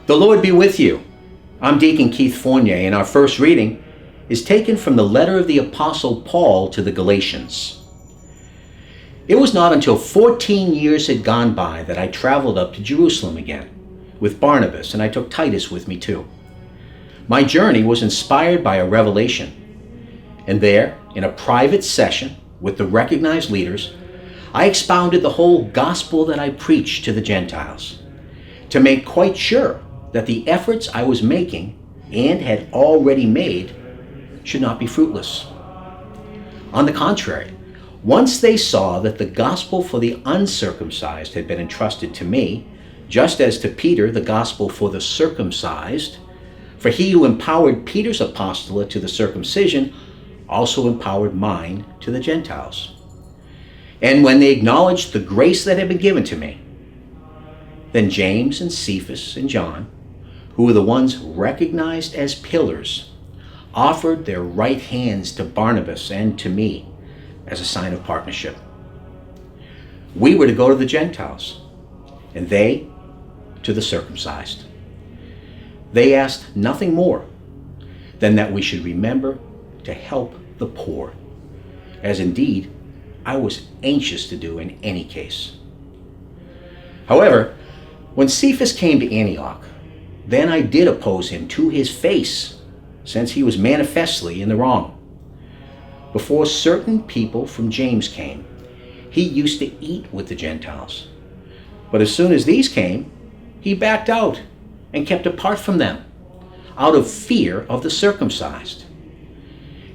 The Lord be with you. I'm Deacon Keith Fournier, and our first reading is taken from the letter of the Apostle Paul to the Galatians. It was not until 14 years had gone by that I traveled up to Jerusalem again with Barnabas, and I took Titus with me too. My journey was inspired by a revelation, and there, in a private session with the recognized leaders, I expounded the whole gospel that I preached to the Gentiles, to make quite sure that the efforts I was making and had already made should not be fruitless. On the contrary, once they saw that the gospel for the uncircumcised had been entrusted to me, just as to Peter the gospel for the circumcised, for he who empowered Peter's apostolate to the circumcision also empowered mine to the Gentiles. And when they acknowledged the grace that had been given to me, then James and Cephas and John, who were the ones recognized as pillars, offered their right hands to Barnabas and to me as a sign of partnership. We were to go to the Gentiles, and they to the circumcised. They asked nothing more than that we should remember to help the poor, as indeed I was anxious to do in any case. However, when Cephas came to Antioch, then I did oppose him to his face, since he was manifestly in the wrong. Before certain people from James came, he used to eat with the Gentiles. But as soon as these came, he backed out and kept apart from them, out of fear of the circumcised.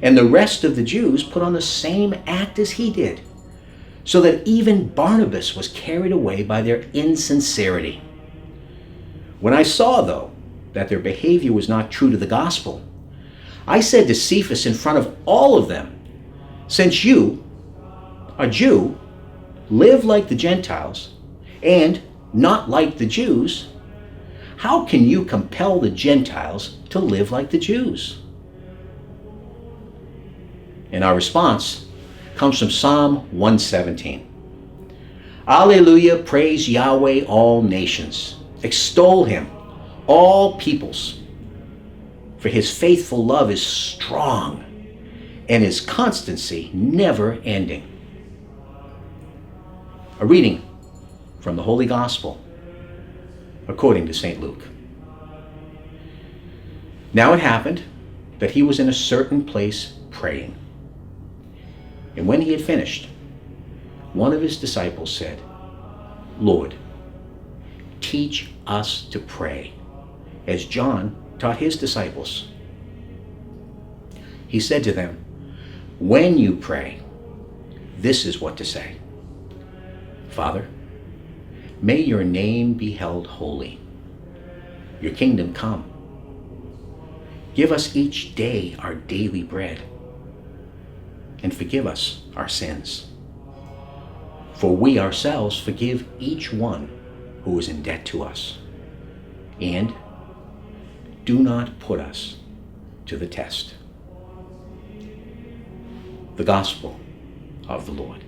And the rest of the Jews put on the same act as he did, so that even Barnabas was carried away by their insincerity. When I saw, though, that their behavior was not true to the gospel, I said to Cephas in front of all of them, "Since you, a Jew, live like the Gentiles and not like the Jews, how can you compel the Gentiles to live like the Jews?" And our response comes from Psalm 117. Alleluia, praise Yahweh, all nations. Extol him, all peoples. For his faithful love is strong, and his constancy never ending. A reading from the Holy Gospel according to St. Luke. Now it happened that he was in a certain place praying. And when he had finished, one of his disciples said, "Lord, teach us to pray, as John taught his disciples." He said to them, "When you pray, this is what to say. Father, may your name be held holy. Your kingdom come. Give us each day our daily bread, and forgive us our sins, for we ourselves forgive each one who is in debt to us. And do not put us to the test." The Gospel of the Lord.